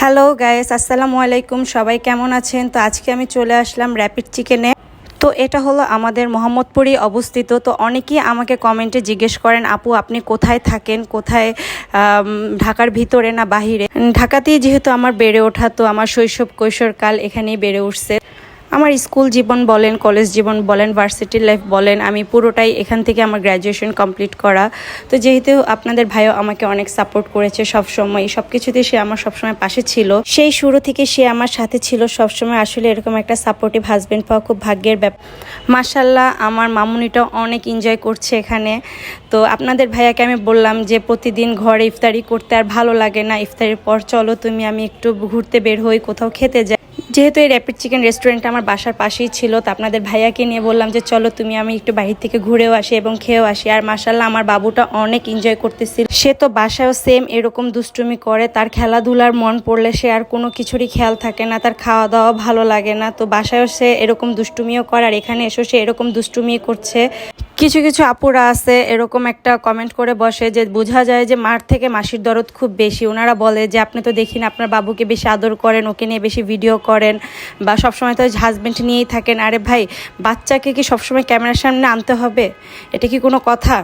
Hello guys, আসসালামু আলাইকুম। সবাই কেমন আছেন? তো আজকে আমি চলে আসলাম র্যাপিড চিকেনে। তো এটা হলো আমাদের মোহাম্মদপুরে অবস্থিত। তো অনেকেই আমাকে কমেন্টে জিজ্ঞেস করেন, আপু আপনি কোথায় থাকেন, কোথায়, ঢাকার ভিতরে না বাহিরে? ঢাকাতেই যেহেতু আমার বেড়ে ওঠা, তো আমার শৈশব কৈশোরকাল এখানেই বেড়ে উঠছে। আমার স্কুল জীবন বলেন, কলেজ জীবন বলেন, ভার্সিটি লাইফ বলেন, আমি পুরোটাই এখান থেকে আমার গ্র্যাজুয়েশন কমপ্লিট করা। তো যেহেতু আপনাদের ভাইও আমাকে অনেক সাপোর্ট করেছে সবসময়, সব কিছুতে সে আমার সবসময় পাশে ছিল, সেই শুরু থেকে সে আমার সাথে ছিল সবসময়। আসলে এরকম একটা সাপোর্টিভ হাজব্যান্ড পাওয়া খুব ভাগ্যের ব্যাপার। মাশাল্লাহ, আমার মামুনিটাও অনেক এনজয় করছে এখানে। তো আপনাদের ভাইয়াকে আমি বললাম যে প্রতিদিন ঘরে ইফতারি করতে আর ভালো লাগে না, ইফতারির পর চলো আমি একটু ঘুরতে বের হই, কোথাও খেতে যাই। যেহেতু এই র্যাপিড চিকেন রেস্টুরেন্টটা আমার বাসার পাশেই ছিল, তো আপনাদের ভাইয়াকে নিয়ে বললাম যে চলো আমি একটু বাহির থেকে ঘুরেও আসি এবং খেয়েও আসি। আর মাশাল্লাহ, আমার বাবুটা অনেক এনজয় করতেছিল। সে তো বাসায়ও সেম এরকম দুষ্টুমি করে। তার খেলাধুলার মন পড়লে সে আর কোনো কিছুরই খেয়াল থাকে না, তার খাওয়া দাওয়া ভালো লাগে না। তো বাসায়ও সে এরকম দুষ্টুমিও করে, আর এখানে এসেও সে এরকম দুষ্টুমি করছে। কিছু কিছু আপুরা আছে এরকম একটা কমেন্ট করে বসে যে বোঝা যায় যে মার থেকে মাসির দরদ খুব বেশি। ওনারা বলে যে আপনি তো দেখি না আপনার বাবুকে বেশি আদর করেন, ওকে নিয়ে বেশি ভিডিও করেন, বা সবসময় তো হাজব্যান্ড নিয়েই থাকেন। আরে ভাই, বাচ্চাকে কি সবসময় ক্যামেরার সামনে আনতে হবে? এটা কি কোনো কথা?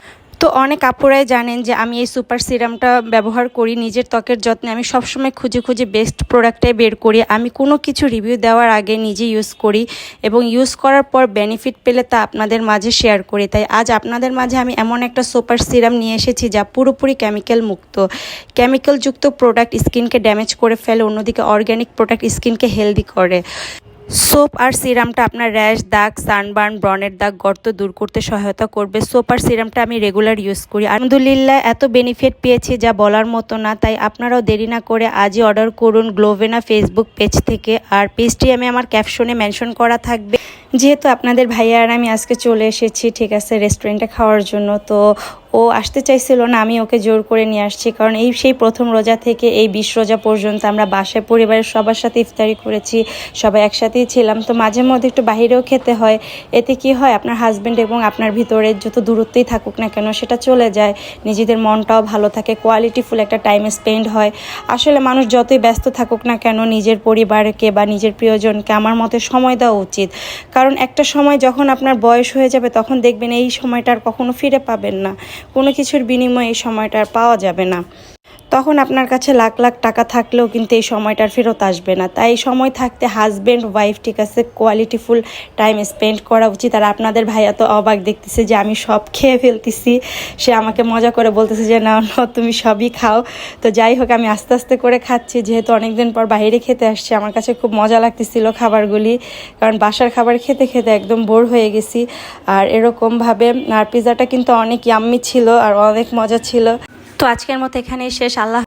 তো অনেক আপুরাই জানেন যে আমি এই সুপার সিরামটা ব্যবহার করি নিজের ত্বকের যত্নে। আমি সবসময় খুঁজে খুঁজে বেস্ট প্রোডাক্টটাই বের করি। আমি কোনো কিছু রিভিউ দেওয়ার আগে নিজে ইউজ করি এবং ইউজ করার পর বেনিফিট পেলে তা আপনাদের মাঝে শেয়ার করি। তাই আজ আপনাদের মাঝে আমি এমন একটা সুপার সিরাম নিয়ে এসেছি যা পুরোপুরি কেমিক্যাল মুক্ত। কেমিক্যালযুক্ত প্রোডাক্ট স্কিনকে ড্যামেজ করে ফেলে, অন্যদিকে অর্গ্যানিক প্রোডাক্ট স্কিনকে হেলদি করে। সোপ আর সিরামটা আপনার র্যাশ, দাগ, সানবার্ন, ব্রণের দাগ, গর্ত দূর করতে সহায়তা করবে। সোপ আর সিরামটা আমি রেগুলার ইউজ করি। আলহামদুলিল্লাহ, এত বেনিফিট পেয়েছি যা বলার মতো না। তাই আপনারাও দেরি না করে আজই অর্ডার করুন গ্লোভেনা ফেসবুক পেজ থেকে। আর পেজটি আমি আমার ক্যাপশনে মেনশন করা থাকবে। যেহেতু আপনাদের ভাইয়া আর আমি আজকে চলে এসেছি, ঠিক আছে, রেস্টুরেন্টে খাওয়ার জন্য। তো ও আসতে চাইছিল না, আমি ওকে জোর করে নিয়ে আসছি। কারণ সেই প্রথম রোজা থেকে এই 20 রোজা পর্যন্ত আমরা বাসায় পরিবারের সবার সাথে ইফতারি করেছি, সবাই একসাথেই ছিলাম। তো মাঝে মধ্যে একটু বাইরেও খেতে হয়। এতে কি হয়, আপনার হাজব্যান্ড এবং আপনার ভিতরে যত দূরত্বই থাকুক না কেন সেটা চলে যায়, নিজেদের মনটাও ভালো থাকে, কোয়ালিটিফুল একটা টাইম স্পেন্ড হয়। আসলে মানুষ যতই ব্যস্ত থাকুক না কেন নিজের পরিবারকে বা নিজের প্রিয়জনকে আমার মতে সময় দেওয়া উচিত। কারণ একটা সময় যখন আপনার বয়স হয়ে যাবে তখন দেখবেন এই সময়টা আর কখনো ফিরে পাবেন না। কোনো কিছুর বিনিময়ে এই সময়টা আর পাওয়া যাবে না। তখন আপনার কাছে লাখ লাখ টাকা থাকলেও কিন্তু এই সময়টার ফেরত আসবে না। তাই এই সময় থাকতে হাজব্যান্ড ওয়াইফ, ঠিক আছে, কোয়ালিটিফুল টাইম স্পেন্ড করা উচিত। আর আপনাদের ভাইয়া তো অবাক দেখতেছে যে আমি সব খেয়ে ফেলতেছি। সে আমাকে মজা করে বলতেছে যে না না, তুমি সবই খাও। তো যাই হোক, আমি আস্তে আস্তে করে খাচ্ছি, যেহেতু অনেকদিন পর বাইরে খেতে আসছি। আমার কাছে খুব মজা লাগতেছিল খাবারগুলি, কারণ বাসার খাবার খেতে খেতে একদম বোর হয়ে গেছি। আর এরকমভাবে আর পিৎজাটা কিন্তু অনেক ইয়াম্মি ছিল আর অনেক মজা ছিল। তো আজকের মতো এখানেই শেষ। আল্লাহ।